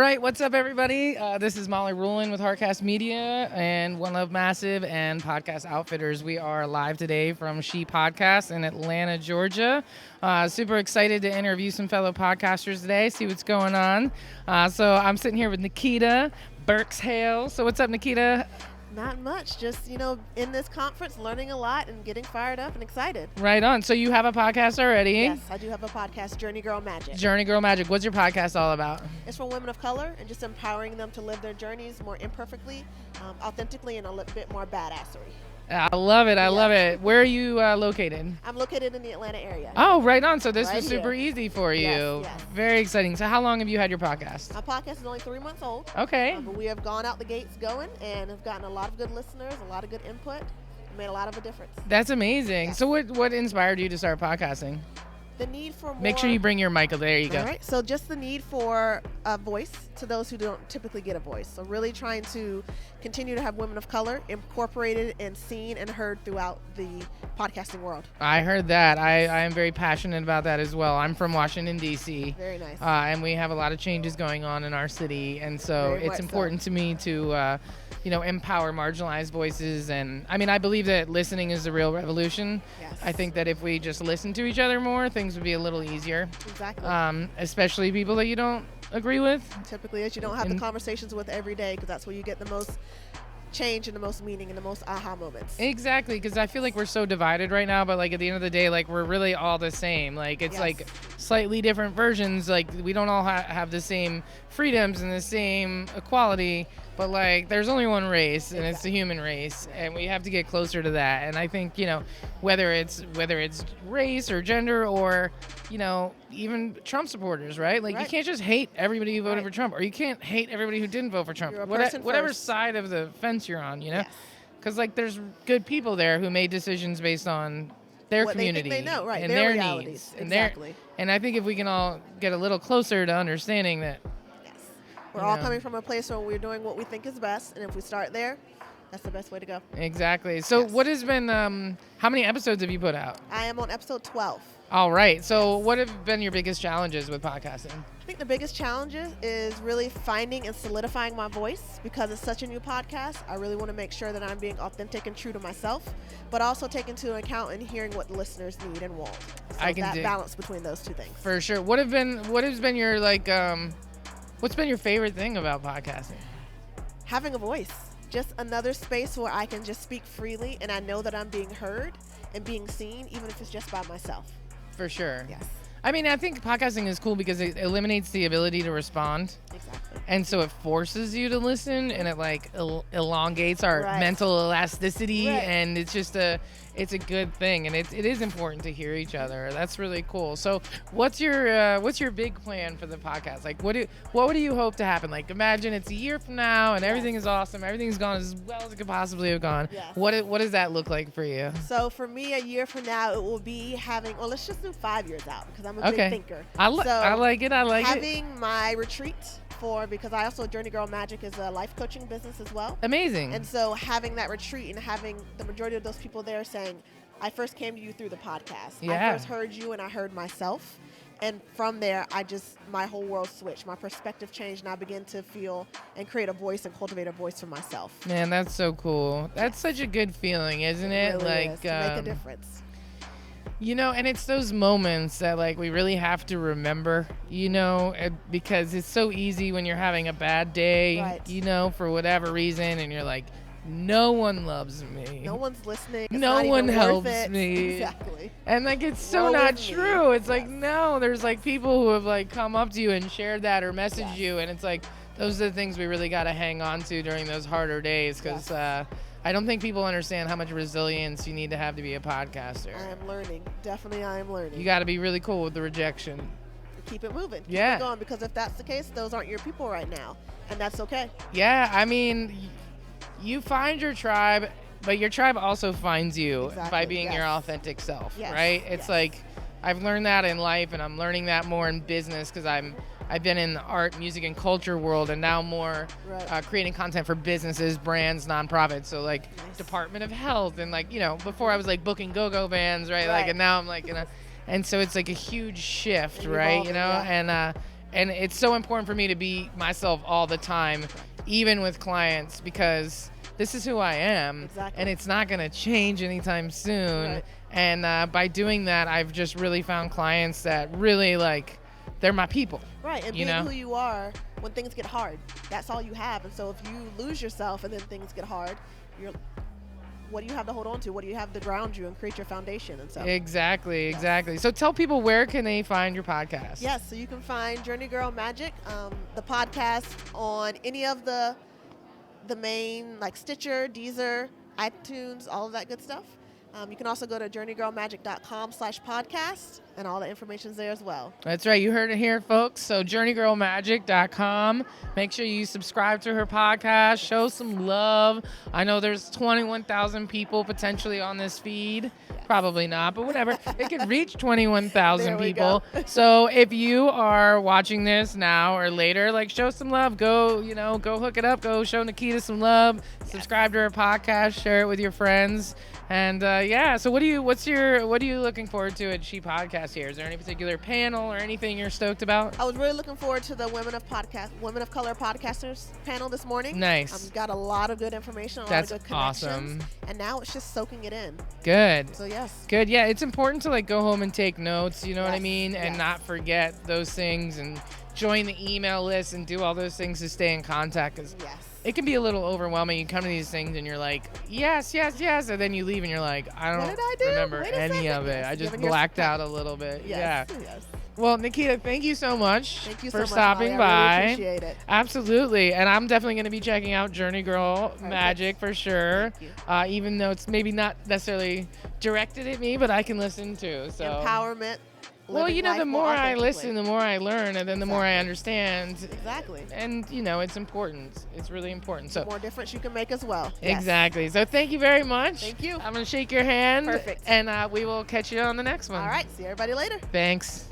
right, what's up, everybody? This is Molly Rulin with Heartcast Media and One Love Massive and Podcast Outfitters. We are live today from ShePodcasts in Atlanta, Georgia. Super excited to interview some fellow podcasters today, see what's going on. So I'm sitting here with Nikita Burks-Hale. So what's up, Nikita? Not much. Just, in this conference, learning a lot and getting fired up and excited. Right on. So you have a podcast already? Yes, I do have a podcast, JourneyGurl Magic. JourneyGurl Magic. What's your podcast all about? It's for women of color and just empowering them to live their journeys more imperfectly, authentically, and a little bit more badassery. I love it. I love it. Where are you located? I'm located in the Atlanta area. Oh, right on. So this Right was super here. easy for you. Yes. Very exciting. So how long have you had your podcast? My podcast is only 3 months old. Okay. But we have gone out the gates going and have gotten a lot of good listeners, a lot of good input, and made a lot of a difference. That's amazing. Yes. So what inspired you to start podcasting? The need for more... Make sure you bring your mic up. There you go. All right. So just the need for a voice to those who don't typically get a voice. So really trying to continue to have women of color incorporated and seen and heard throughout the podcasting world. I heard that. I am very passionate about that as well. I'm from Washington, D.C. Very nice. And we have a lot of changes going on in our city. And so Very it's much important to me to, empower marginalized voices. And I mean, I believe that listening is the real revolution. Yes. I think that if we just listen to each other more, things would be a little easier. Exactly. Especially people that you don't agree with. Typically, as you don't have the conversations with every day, because that's where you get the most change and the most meaning and the most aha moments. Exactly, because I feel like we're so divided right now, but like at the end of the day, like we're really all the same. Like it's like slightly different versions. Like we don't all have the same freedoms and the same equality, but like there's only one race, and it's the human race, and we have to get closer to that. And I think whether it's race or gender or even Trump supporters, right? Like you can't just hate everybody who voted for Trump, or you can't hate everybody who didn't vote for Trump. Whatever side of the fence you're on, because like there's good people there who made decisions based on their community they know, right? and their needs, exactly. And I think if we can all get a little closer to understanding that, we're all coming from a place where we're doing what we think is best, and if we start there, that's the best way to go. Exactly. So what has been, how many episodes have you put out? I am on episode 12. All right. So what have been your biggest challenges with podcasting? I think the biggest challenge is really finding and solidifying my voice, because it's such a new podcast. I really want to make sure that I'm being authentic and true to myself, but also take into account and hearing what listeners need and want. So that balance between those two things. For sure. What has been your what's been your favorite thing about podcasting? Having a voice. Just another space where I can just speak freely and I know that I'm being heard and being seen, even if it's just by myself. For sure. Yes. I mean, I think podcasting is cool because it eliminates the ability to respond. Exactly. And so it forces you to listen, and it elongates our mental elasticity, and it's just it's a good thing, and it is important to hear each other. That's really cool. So what's your big plan for the podcast? Like what do you hope to happen? Like imagine it's a year from now and everything is awesome, everything's gone as well as it could possibly have gone. Yes. What does that look like for you? So for me, a year from now, it will be let's just do 5 years out, because I'm a big thinker. I like it. Having my retreat because I also JourneyGurl Magic is a life coaching business as well. Amazing. And so having that retreat and having the majority of those people there saying, I first came to you through the podcast. Yeah. I first heard you and I heard myself. And from there, my whole world switched. My perspective changed, and I began to feel and create a voice and cultivate a voice for myself. Man, that's so cool. That's such a good feeling, isn't it? Really is, to make a difference. And it's those moments that we really have to remember, because it's so easy when you're having a bad day, for whatever reason, and you're like, no one loves me. No one's listening. No one helps me. Exactly. And it's so not true. It's no, there's people who have come up to you and shared that or messaged you, and it's those are the things we really got to hang on to during those harder days, because I don't think people understand how much resilience you need to be a podcaster. I am learning. Definitely, I am learning. You got to be really cool with the rejection. Keep it moving. Keep it going, because if that's the case, those aren't your people right now, and that's okay. Yeah, I mean, you find your tribe, but your tribe also finds you by being your authentic self, right? It's I've learned that in life, and I'm learning that more in business, because I've been in the art, music, and culture world, and now more creating content for businesses, brands, nonprofits. So Department of Health, and before I was booking go-go bands, right? And now I'm and so it's a huge shift, right? Evolving, And it's so important for me to be myself all the time, even with clients, because this is who I am. Exactly. And it's not going to change anytime soon. Right. And by doing that, I've just really found clients that really they're my people. Right, and being who you are when things get hard. That's all you have. And so if you lose yourself and then things get hard, what do you have to hold on to? What do you have to ground you and create your foundation? And so Exactly. So tell people, where can they find your podcast? Yes, so you can find JourneyGurl Magic, the podcast, on any of the main, like Stitcher, Deezer, iTunes, all of that good stuff. You can also go to JourneyGurlMagic.com/podcast, and all the information's there as well. That's right. You heard it here, folks. So JourneyGurlMagic.com. Make sure you subscribe to her podcast. Show some love. I know there's 21,000 people potentially on this feed. Probably not, but whatever. It could reach 21,000 people. So if you are watching this now or later, show some love. Go hook it up. Go show Nikita some love. Subscribe to her podcast. Share it with your friends. And so what are you looking forward to at ShePodcasts here? Is there any particular panel or anything you're stoked about? I was really looking forward to the Women of Color Podcasters panel this morning. Nice. Got a lot of good information, a lot of good connections. Awesome. And now it's just soaking it in. Good. So yes. Good. Yeah, it's important to go home and take notes, you know what I mean? And Yes. not forget those things, and join the email list and do all those things to stay in contact, because it can be a little overwhelming. You come to these things and you're like, yes, and then you leave and you're like, I don't remember any of it. I just blacked out a little bit. Yes. Well, Nikita, thank you so much for stopping by. I really appreciate it. Absolutely. And I'm definitely going to be checking out JourneyGurl Magic for sure. Thank you. Even though it's maybe not necessarily directed at me, but I can listen too. So empowerment. Well, the more I listen, the more I learn, and then the more I understand. Exactly. And, it's important. It's really important. So the more difference you can make as well. Exactly. Yes. So thank you very much. Thank you. I'm going to shake your hand. Perfect. And we will catch you on the next one. All right. See everybody later. Thanks.